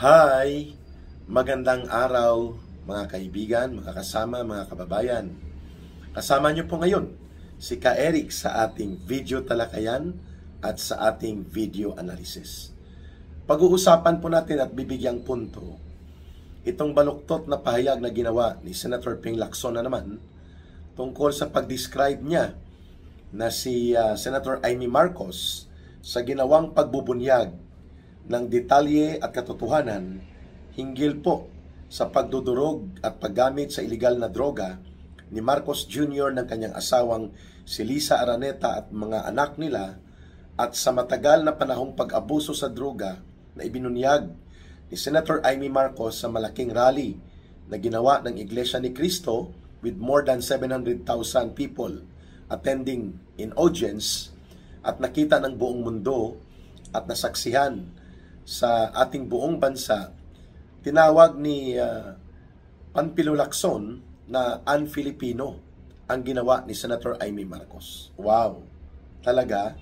Hi! Magandang araw mga kaibigan, mga kasama, mga kababayan. Kasama niyo po ngayon si Ka Eric sa ating video talakayan at sa ating video analysis. Pag-uusapan po natin at bibigyang punto itong baluktot na pahayag na ginawa ni Senator Ping Lacson na naman tungkol sa pag-describe niya na si Senator Amy Marcos sa ginawang pagbubunyag ng detalye at katotohanan hinggil po sa pagdudurog at paggamit sa iligal na droga ni Marcos Jr. ng kanyang asawang si Liza Araneta at mga anak nila at sa matagal na panahong pag-abuso sa droga na ibinunyag ni Senator Amy Marcos sa malaking rally na ginawa ng Iglesia ni Cristo with more than 700,000 people attending in audience at nakita ng buong mundo at nasaksihan sa ating buong bansa. Tinawag ni Panfilo Lacson na un-Filipino ang ginawa ni Senator Amy Marcos. Wow! Talaga,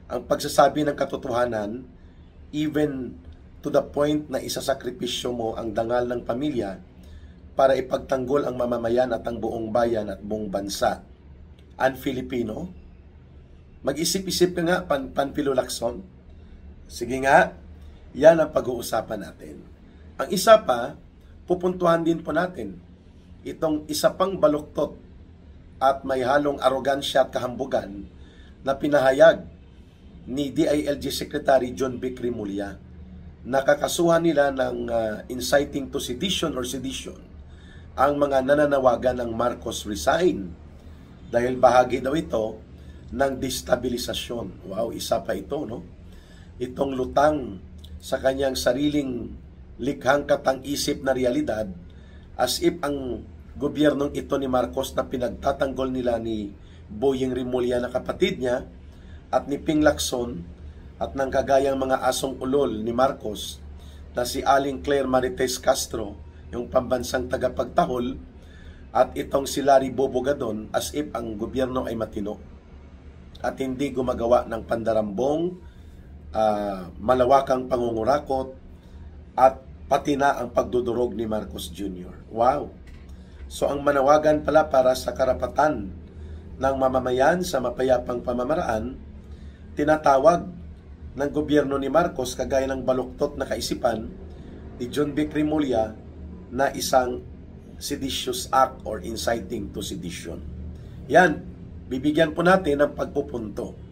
ang pagsasabi ng katotohanan, even to the point na isasakripisyo mo ang dangal ng pamilya para ipagtanggol ang mamamayan at ang buong bayan at buong bansa. Un-Filipino? Mag-isip-isip ka nga, Panfilo Lacson. Sige nga, yan ang pag-uusapan natin. Ang isa pa, pupuntuhan din po natin itong isa pang baluktot at may halong arogansya at kahambugan na pinahayag ni DILG Secretary John B. Rimulya. Nakakasuhan nila ng inciting to sedition or sedition ang mga nananawagan ng Marcos resign dahil bahagi daw ito ng destabilisasyon. Wow, isa pa ito, no? Itong lutang sa kanyang sariling likhang katang-isip na realidad as if ang gobyernong ito ni Marcos na pinagtatanggol nila ni Boyeng Rimulya na kapatid niya at ni Ping Lacson at ng kagayang mga asong ulol ni Marcos na si Aling Claire Marites Castro, yung pambansang tagapagtahol, at itong si Larry Bobogadon as if ang gobyerno ay matino at hindi gumagawa ng pandarambong malawakang pangungurakot at pati na ang pagdudurog ni Marcos Jr. Wow! So ang manawagan pala para sa karapatan ng mamamayan sa mapayapang pamamaraan, tinatawag ng gobyerno ni Marcos kagaya ng baluktot na kaisipan ni John B. Rimulya na isang seditious act or inciting to sedition. Yan, bibigyan po natin ng pagpupunto.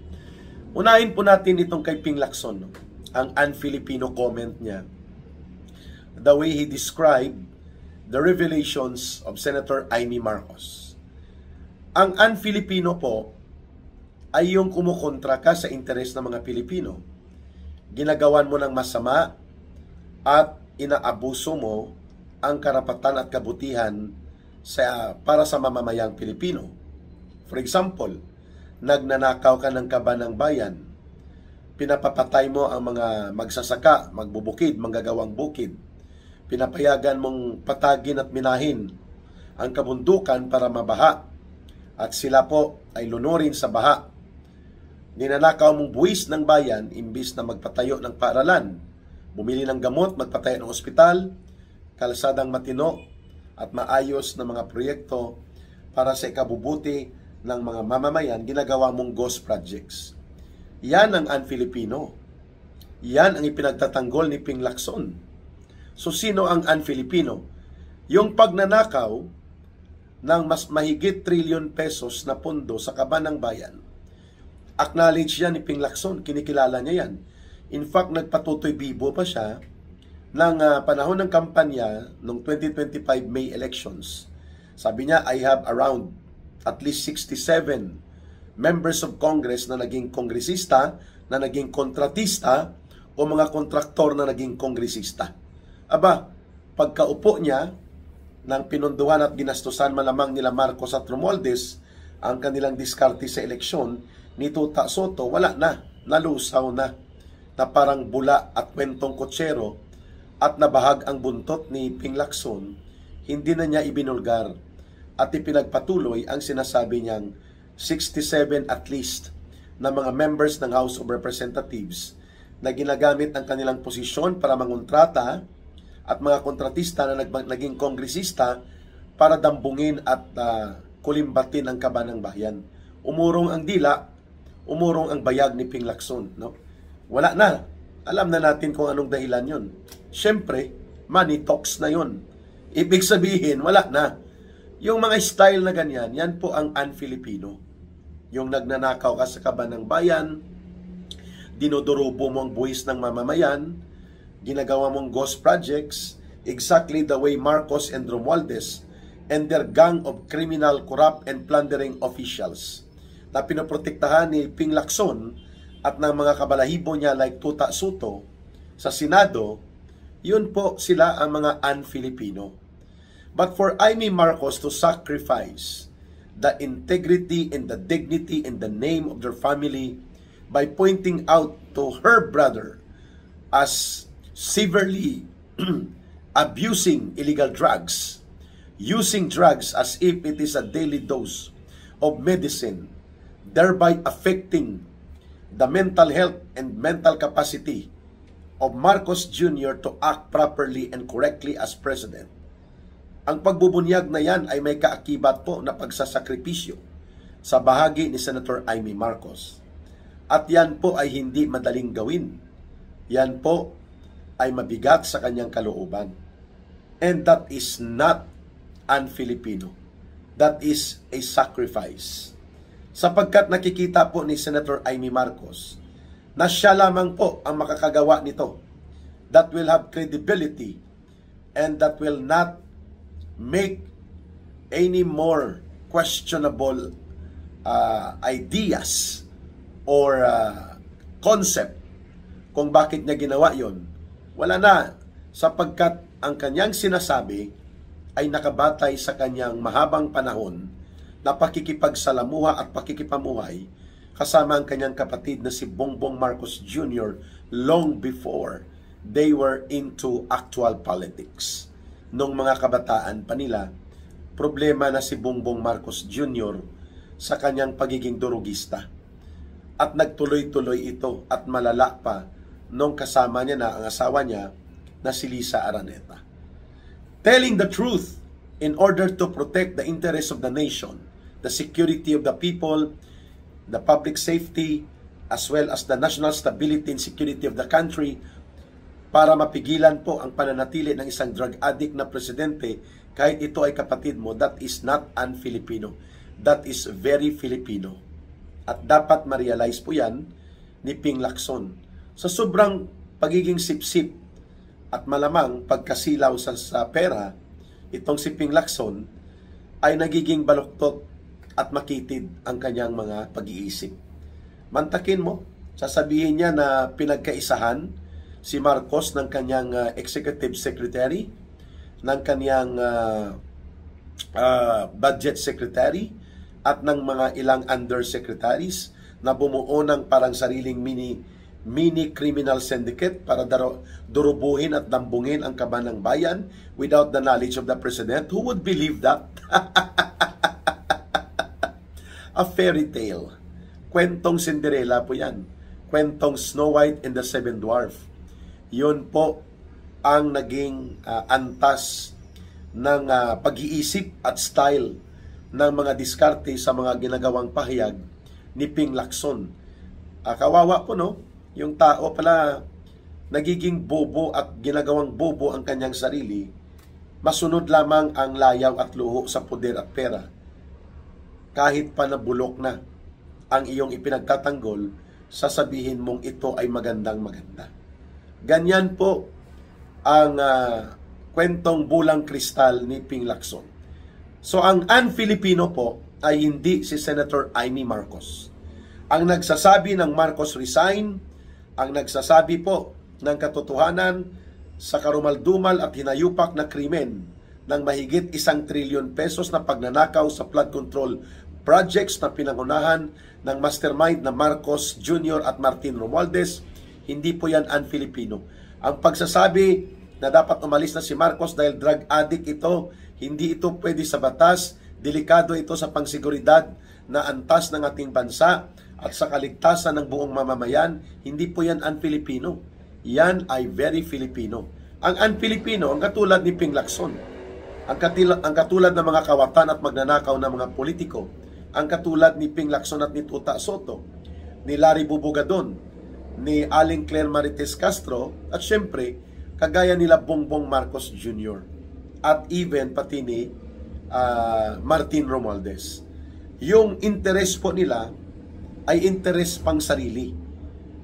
Unahin po natin itong kay Ping Lacson, no? Ang un-Filipino comment niya. The way he described the revelations of Senator Amy Marcos. Ang un-Filipino po ay yung kumukontra ka sa interes ng mga Pilipino. Ginagawan mo ng masama at inaabuso mo ang karapatan at kabutihan para sa mamamayang Pilipino. For example, nagnanakaw ka ng kaban ng bayan, pinapapatay mo ang mga magsasaka, magbubukid, manggagawang bukid, pinapayagan mong patagin at minahin ang kabundukan para mabaha at sila po ay lunurin sa baha. Ninanakaw mong buwis ng bayan imbis na magpatayo ng paaralan, bumili ng gamot, magpatayo ng ospital, kalsadang matino at maayos na mga proyekto para sa ikabubuti ng mga mamamayan, ginagawa mong ghost projects. Yan ang un-Filipino. Yan ang ipinagtatanggol ni Ping Lacson. So sino ang un-Filipino? Yung pagnanakaw ng mas mahigit trilyon pesos na pondo sa kaban ng bayan. Acknowledge yan ni Ping Lacson, kinikilala niya yan. In fact, nagpatutoy bibo pa siya ng panahon ng kampanya noong 2025 May elections. Sabi niya, I have around at least 67 members of Congress na naging kongresista, na naging kontratista, o mga kontraktor na naging kongresista. Aba, pagkaupo niya ng pinunduhan at ginastusan malamang nila Marcos at Romualdez ang kanilang diskarte sa eleksyon, ni Tuta Soto, wala na, nalusaw na parang bula at kwentong kotsero at nabahag ang buntot ni Ping Lacson, hindi na niya ibinulgar at ipinagpatuloy ang sinasabi niyang 67 at least na mga members ng House of Representatives na ginagamit ang kanilang posisyon para mangontrata at mga kontratista na naging kongresista para dambungin at kulimbatin ang kaban ng bayan. Umurong ang dila, umurong ang bayag ni Ping Lacson. No? Wala na. Alam na natin kung anong dahilan yun. Siyempre, money talks na yun. Ibig sabihin, wala na. Yung mga style na ganyan, yan po ang un-Filipino. Yung nagnanakaw ka sa kaban ng bayan, dinodurubo mo ang buwis ng mamamayan, ginagawa mong ghost projects, exactly the way Marcos and Romualdez and their gang of criminal, corrupt, and plundering officials na pinoprotektahan ni Ping Lacson at ng mga kabalahibo niya like Tuta Soto sa Senado, yun po sila ang mga un-Filipino. But for Imee Marcos to sacrifice the integrity and the dignity and the name of their family by pointing out to her brother as severely abusing illegal drugs, using drugs as if it is a daily dose of medicine, thereby affecting the mental health and mental capacity of Marcos Jr. to act properly and correctly as president. Ang pagbubunyag na yan ay may kaakibat po na pagsasakripisyo sa bahagi ni Senator Imee Marcos. At yan po ay hindi madaling gawin. Yan po ay mabigat sa kanyang kalooban. And that is not un-Filipino. That is a sacrifice. Sapagkat nakikita po ni Senator Imee Marcos na siya lamang po ang makakagawa nito, that will have credibility and that will not make any more questionable ideas or concept kung bakit niya ginawa yon. Wala na, sapagkat ang kanyang sinasabi ay nakabatay sa kanyang mahabang panahon na pakikipagsalamuha at pakikipamuhay kasama ang kanyang kapatid na si Bongbong Marcos Jr. long before they were into actual politics. Nung mga kabataan pa nila, problema na si Bongbong Marcos Jr. sa kanyang pagiging durugista. At nagtuloy-tuloy ito at malala pa nung kasama niya na ang asawa niya na si Lisa Araneta. Telling the truth in order to protect the interests of the nation, the security of the people, the public safety, as well as the national stability and security of the country, para mapigilan po ang pananatili ng isang drug addict na presidente kahit ito ay kapatid mo. That is not un-Filipino. That is very Filipino. At dapat ma-realize po yan ni Ping Lacson. Sa sobrang pagiging sipsip at malamang pagkasilaw sa pera, itong si Ping Lacson ay nagiging baluktot at makitid ang kanyang mga pag-iisip. Mantakin mo, sasabihin niya na pinagkaisahan si Marcos ng kanyang executive secretary, ng kanyang budget secretary, at ng mga ilang undersecretaries na bumuo ng parang sariling mini criminal syndicate para durubuhin at dambungin ang kaban ng bayan without the knowledge of the president. Who would believe that? A fairy tale. Kwentong Cinderella po yan. Kwentong Snow White and the Seven Dwarf. Yun po ang naging antas ng pag-iisip at style ng mga diskarte sa mga ginagawang pahayag ni Ping Lacson. Kawawa po, no? Yung tao pala nagiging bobo at ginagawang bobo ang kanyang sarili, masunod lamang ang layaw at luho sa poder at pera. Kahit pa nabulok na ang iyong ipinagtatanggol, sasabihin mong ito ay magandang maganda. Ganyan po ang kwentong bulang kristal ni Ping Lacson. So ang un-Filipino po ay hindi si Senator Imee Marcos. Ang nagsasabi ng Marcos resign, ang nagsasabi po ng katotohanan sa karumaldumal at hinayupak na krimen ng mahigit 1 trilyon pesos na pagnanakaw sa flood control projects na pinangunahan ng mastermind na Marcos Jr. at Martin Romualdez, hindi po yan un-Filipino. Ang pagsasabi na dapat umalis na si Marcos dahil drug addict ito, hindi ito pwede sa batas, delikado ito sa pangsiguridad na antas ng ating bansa, at sa kaligtasan ng buong mamamayan, hindi po yan un-Filipino. Yan ay very Filipino. Ang un-Filipino, ang katulad ni Ping Lacson, ang katulad ng mga kawatan at magnanakaw ng mga politiko, ang katulad ni Ping Lacson at ni Tuta Soto, ni Larry Bubugadon, ni Aling Claire Marites Castro, at syempre, kagaya nila Bongbong Marcos Jr. at even pati ni Martin Romualdez. Yung interes po nila ay interes pang sarili.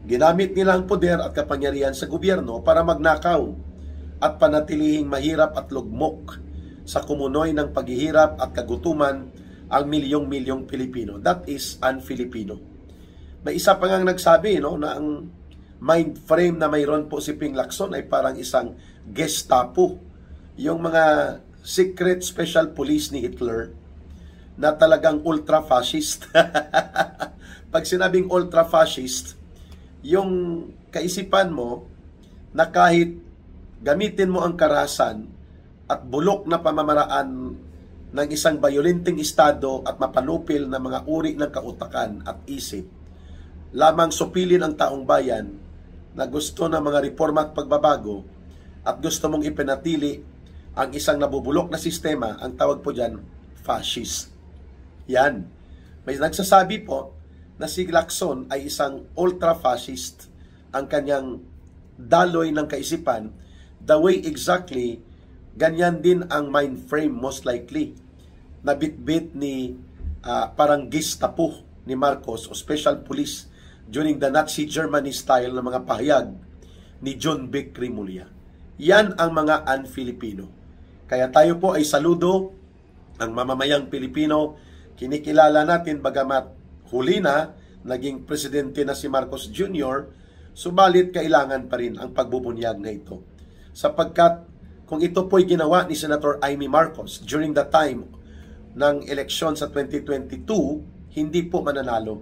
Ginamit nila ang poder at kapangyarihan sa gobyerno para magnakaw at panatilihing mahirap at lugmok sa kumunoy ng paghihirap at kagutuman ang milyong-milyong Pilipino. That is un-Filipino. May isa pa ngang nagsabi, no, na ang mind frame na mayroon po si Ping Lacson ay parang isang Gestapo. Yung mga secret special police ni Hitler na talagang ultra-fascist. Pag sinabing ultra-fascist, yung kaisipan mo na kahit gamitin mo ang karahasan at bulok na pamamaraan ng isang bayolenteng estado at mapanupil na mga uri ng kautakan at isip, lamang supilin ang taong bayan na gusto ng mga reforma at pagbabago at gusto mong ipinatili ang isang nabubulok na sistema, ang tawag po dyan, fascist. Yan. May nagsasabi po na si Lacson ay isang ultra-fascist, ang kanyang daloy ng kaisipan, the way exactly, ganyan din ang mind frame most likely, na bit-bit ni parang Gestapo ni Marcos o special police during the Nazi Germany style ng mga pahayag ni John Vic Rimulya. Yan ang mga un-Filipino. Kaya tayo po ay saludo ang mamamayang Pilipino. Kinikilala natin bagamat huli na, naging presidente na si Marcos Jr., subalit kailangan pa rin ang pagbubunyag na ito. Sapagkat kung ito po'y ginawa ni Senator Amy Marcos during the time ng eleksyon sa 2022, hindi po mananalo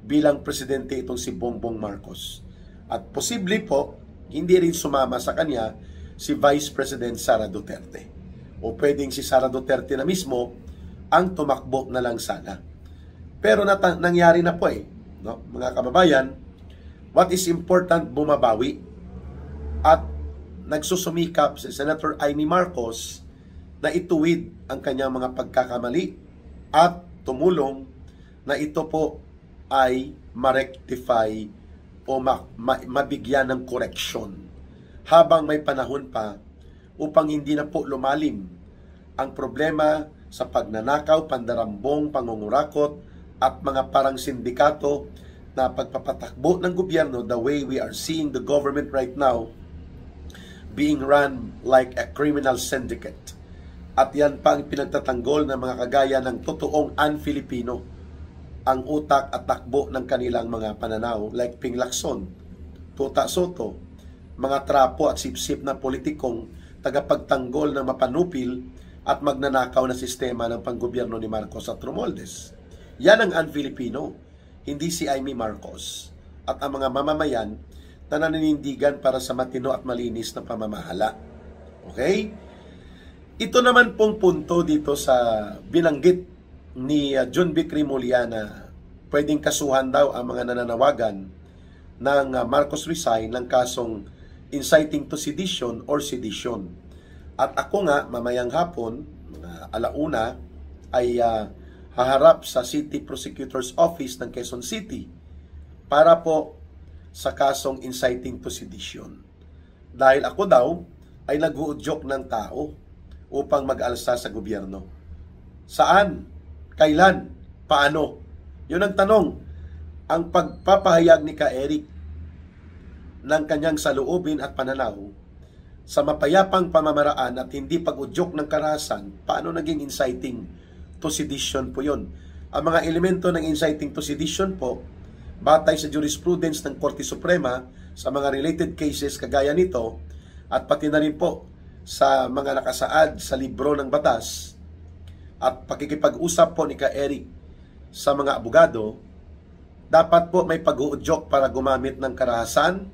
bilang presidente itong si Bongbong Marcos. At posible po, hindi rin sumama sa kanya si Vice President Sara Duterte. O pwedeng si Sara Duterte na mismo ang tumakbo na lang sana. Pero nangyari na po no? Mga kababayan, what is important, bumabawi. At nagsusumikap si Senator Amy Marcos na ituwid ang kanyang mga pagkakamali at tumulong na ito po ay ma-rectify o mabigyan ng koreksyon habang may panahon pa upang hindi na po lumalim ang problema sa pagnanakaw, pandarambong, pangungurakot at mga parang sindikato na pagpapatakbo ng gobyerno the way we are seeing the government right now being run like a criminal syndicate. At yan pa ang pinagtatanggol ng mga kagaya ng totoong un-Filipino ang utak at takbo ng kanilang mga pananaw like Ping Lacson, Tuta Soto, mga trapo at sipsip na politikong tagapagtanggol ng mapanupil at magnanakaw na sistema ng panggobyerno ni Marcos at Romualdez. Yan ang un-Filipino, hindi si Amy Marcos at ang mga mamamayan na naninindigan para sa matino at malinis na pamamahala. Okay? Ito naman pong punto dito sa binanggit ni John Vic Rimulya na pwedeng kasuhan daw ang mga nananawagan ng Marcos resign ng kasong inciting to sedition or sedition. At ako nga, mamayang hapon, alauna, ay haharap sa City Prosecutor's Office ng Quezon City para po sa kasong inciting to sedition. Dahil ako daw ay nag-uudyok ng tao upang mag-alsa sa gobyerno. Saan? Kailan? Paano? Yun ang tanong. Ang pagpapahayag ni Ka Eric ng kanyang saloobin at pananaw sa mapayapang pamamaraan at hindi pag-udyok ng karahasan, paano naging inciting to sedition po yun? Ang mga elemento ng inciting to sedition po, batay sa jurisprudence ng Korte Suprema sa mga related cases kagaya nito, at pati na rin po sa mga nakasaad sa libro ng batas at pakikipag-usap po ni Ka Eric sa mga abogado, dapat po may pag-uudyok para gumamit ng karahasan,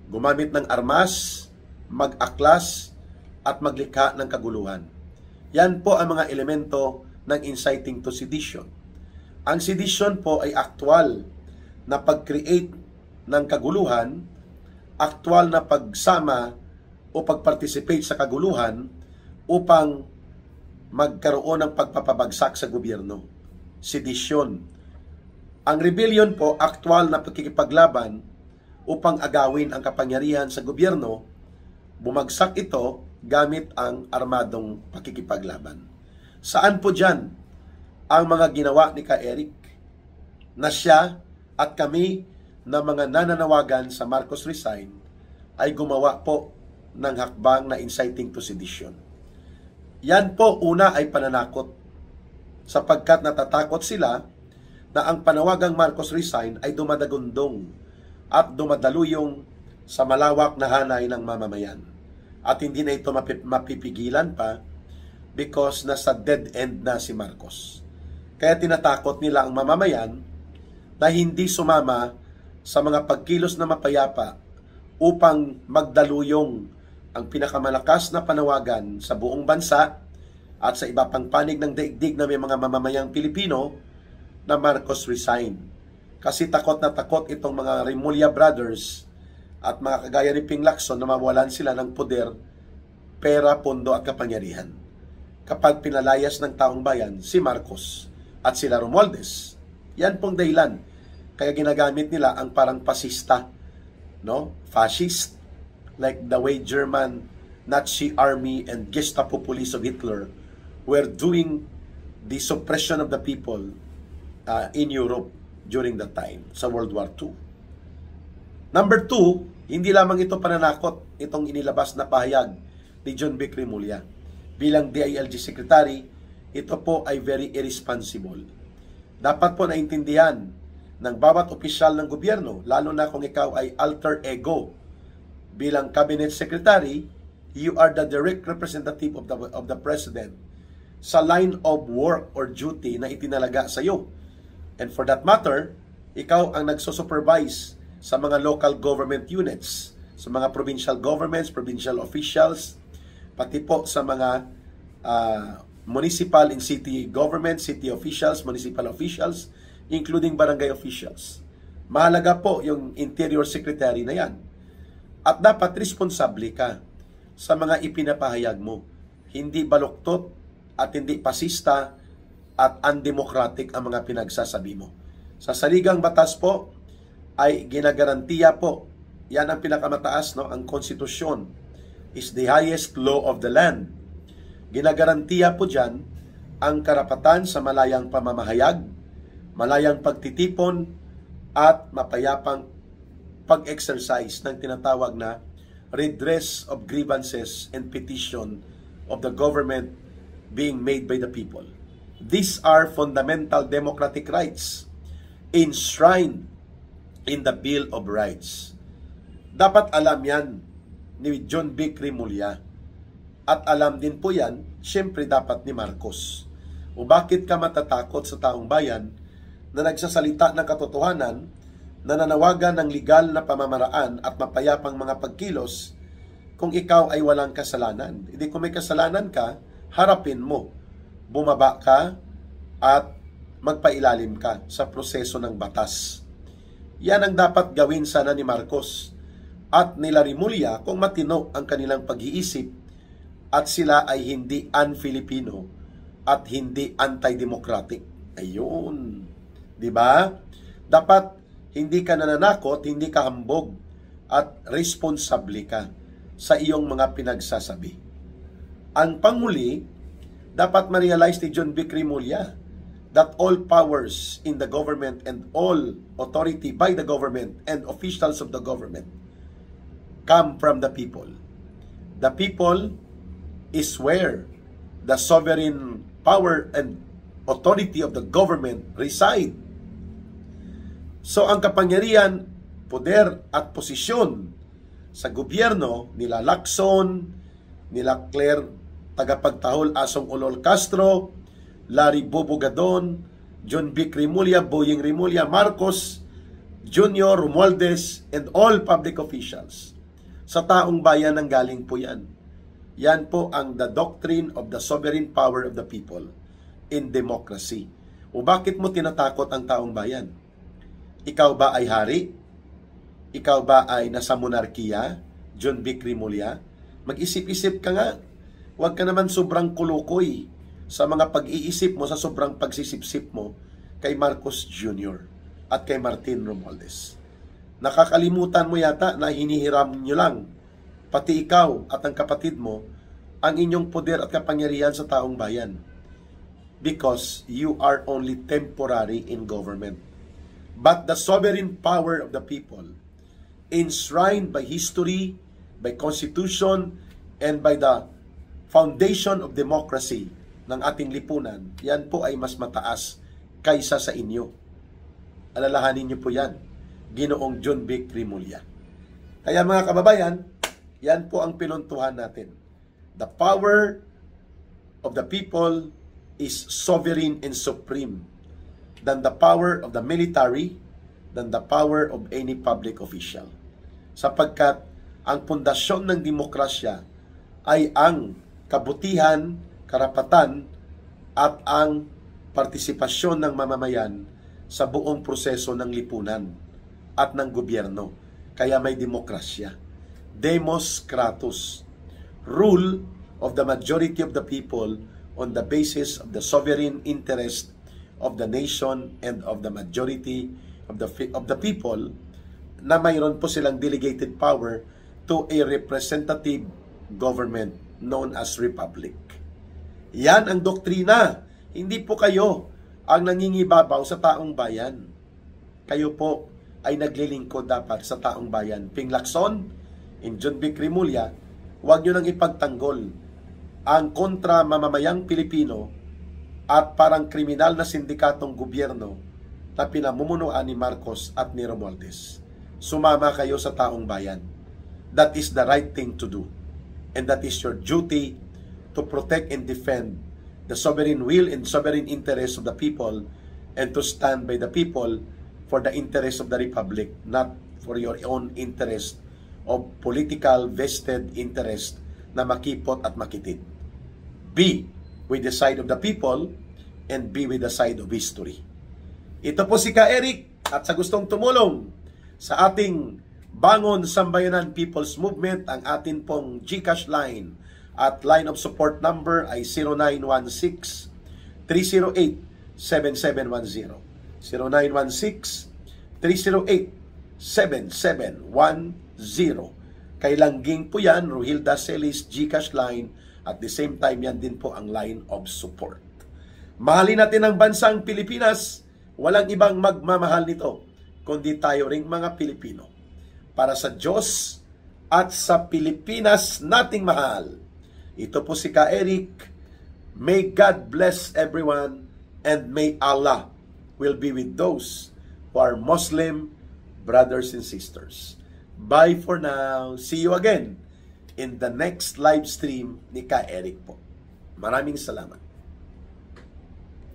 gumamit ng armas, mag-aklas, at maglikha ng kaguluhan. Yan po ang mga elemento ng inciting to sedition. Ang sedition po ay aktwal na pag-create ng kaguluhan, aktwal na pagsama o pag-participate sa kaguluhan upang magkaroon ng pagpapabagsak sa gobyerno. Sedition. Ang rebellion po, aktwal na pagkikipaglaban upang agawin ang kapangyarihan sa gobyerno. Bumagsak ito gamit ang armadong pakikipaglaban. Saan po dyan ang mga ginawa ni Ka-Eric na siya at kami na mga nananawagan sa Marcos Resign ay gumawa po ng hakbang na inciting to sedition. Yan po una ay pananakot sapagkat natatakot sila na ang panawagang Marcos Resign ay dumadagundong at dumadaluyong sa malawak na hanay ng mamamayan. At hindi na ito mapipigilan pa because nasa dead end na si Marcos. Kaya tinatakot nila ang mamamayan na hindi sumama sa mga pagkilos na mapayapa upang magdaluyong ang pinakamalakas na panawagan sa buong bansa at sa iba pang panig ng daigdig na may mga mamamayang Pilipino na Marcos Resign. Kasi takot na takot itong mga Remulla Brothers at mga kagaya ni Ping Lacson na mawalan sila ng poder, pera, pondo at kapangyarihan kapag pinalayas ng taong bayan si Marcos at sila Romualdez. Yan pong dahilan. Kaya ginagamit nila ang parang pasista, no? Fascist, like the way German Nazi army and Gestapo police of Hitler were doing the suppression of the people in Europe during that time, sa World War II. Number 2, hindi lamang ito pananakot, itong inilabas na pahayag ni John B. Remulla. Bilang DILG Secretary, ito po ay very irresponsible. Dapat po naintindihan ng bawat opisyal ng gobyerno, lalo na kung ikaw ay alter ego. Bilang Cabinet Secretary, you are the direct representative of the President sa line of work or duty na itinalaga sa iyo. And for that matter, ikaw ang nagsusupervise sa mga local government units, sa mga provincial governments, provincial officials, pati po sa mga municipal and city government, city officials, municipal officials, including barangay officials. Mahalaga po yung Interior Secretary na yan. At dapat responsable ka sa mga ipinapahayag mo. Hindi baluktot at hindi pasista at undemocratic ang mga pinagsasabi mo. Sa saligang batas po ay ginagarantiya po, yan ang pinakamataas, no? Ang konstitusyon is the highest law of the land. Ginagarantiya po dyan ang karapatan sa malayang pamamahayag, malayang pagtitipon at mapayapang pag-exercise ng tinatawag na redress of grievances and petition of the government being made by the people. These are fundamental democratic rights enshrined in the Bill of Rights. Dapat alam yan ni John B. Remulla. At alam din po yan, syempre dapat ni Marcos. O bakit ka matatakot sa taong bayan na nagsasalita ng katotohanan, na nanawagan ng legal na pamamaraan at mapayapang mga pagkilos kung ikaw ay walang kasalanan? Hindi, kung may kasalanan ka, harapin mo. Bumaba ka at magpailalim ka sa proseso ng batas. Yan ang dapat gawin sana ni Marcos at nila Remulla kung matino ang kanilang pag-iisip at sila ay hindi un-Filipino at hindi anti-democratic. Ayun. Diba? Dapat hindi ka nananakot, hindi ka hambog, at responsable ka sa iyong mga pinagsasabi. Ang panguli, dapat ma-realize ni John B. Remulla that all powers in the government and all authority by the government and officials of the government come from the people. The people is where the sovereign power and authority of the government reside. So ang kapangyarihan, poder at posisyon sa gobyerno nila Lacson, nila Claire Tagapagtahol Asong Olol Castro, Larry Bobo Gadon, John B. Remulla, Boying Remulla, Marcos Jr., Romualdez, and all public officials. Sa taong bayan ang galing po yan. Yan po ang the doctrine of the sovereign power of the people in democracy. O bakit mo tinatakot ang taong bayan? Ikaw ba ay hari? Ikaw ba ay nasa monarkiya? John B. Crimolia? Mag-isip-isip ka nga. Huwag ka naman sobrang kulukoy sa mga pag-iisip mo, sa sobrang pagsisip-sip mo kay Marcos Jr. at kay Martin Romualdez. Nakakalimutan mo yata na hinihiram nyo lang, pati ikaw at ang kapatid mo, ang inyong poder at kapangyarihan sa taong bayan. Because you are only temporary in government. But the sovereign power of the people, enshrined by history, by constitution, and by the foundation of democracy ng ating lipunan, yan po ay mas mataas kaysa sa inyo. Alalahanin niyo po yan, Ginoong John B. Crimolia. Kaya mga kababayan, yan po ang pinuntuhan natin. The power of the people is sovereign and supreme than the power of the military, than the power of any public official. Sapagkat ang pundasyon ng demokrasya ay ang kabutihan, karapatan, at ang partisipasyon ng mamamayan sa buong proseso ng lipunan at ng gobyerno. Kaya may demokrasya. Demos Kratos. Rule of the majority of the people on the basis of the sovereign interest of the nation and of the majority of the people, na mayroon po silang delegated power to a representative government known as republic. Yan ang doktrina. Hindi po kayo ang nangingibabaw sa taong bayan. Kayo po ay naglilingkod dapat sa taong bayan. Ping Lacson, in John B. Crimolia, huwag nyo nang ipagtanggol ang kontra mamamayang Pilipino at parang kriminal na sindikatong gobyerno na pinamumunuan ni Marcos at ni Romualdez. Sumama kayo sa taong bayan. That is the right thing to do. And that is your duty to protect and defend the sovereign will and sovereign interest of the people, and to stand by the people for the interest of the republic, not for your own interest of political vested interest na makipot at makitid. Be with the side of the people and be with the side of history. Ito po si Ka Eric, at sa gustong tumulong sa ating Bangon Sambayanan People's Movement, ang atin pong GCash line at line of support number ay 0916-308-7710. 0916-308-7710. Kay Langging po yan, Rohilda Celis GCash line, at the same time yan din po ang line of support. Mahalin natin ang bansang Pilipinas. Walang ibang magmamahal nito kundi tayo ring mga Pilipino. Para sa Diyos at sa Pilipinas nating mahal. Ito po si Ka Eric. May God bless everyone, and may Allah will be with those who are Muslim brothers and sisters. Bye for now. See you again in the next live stream ni Ka Eric po. Maraming salamat.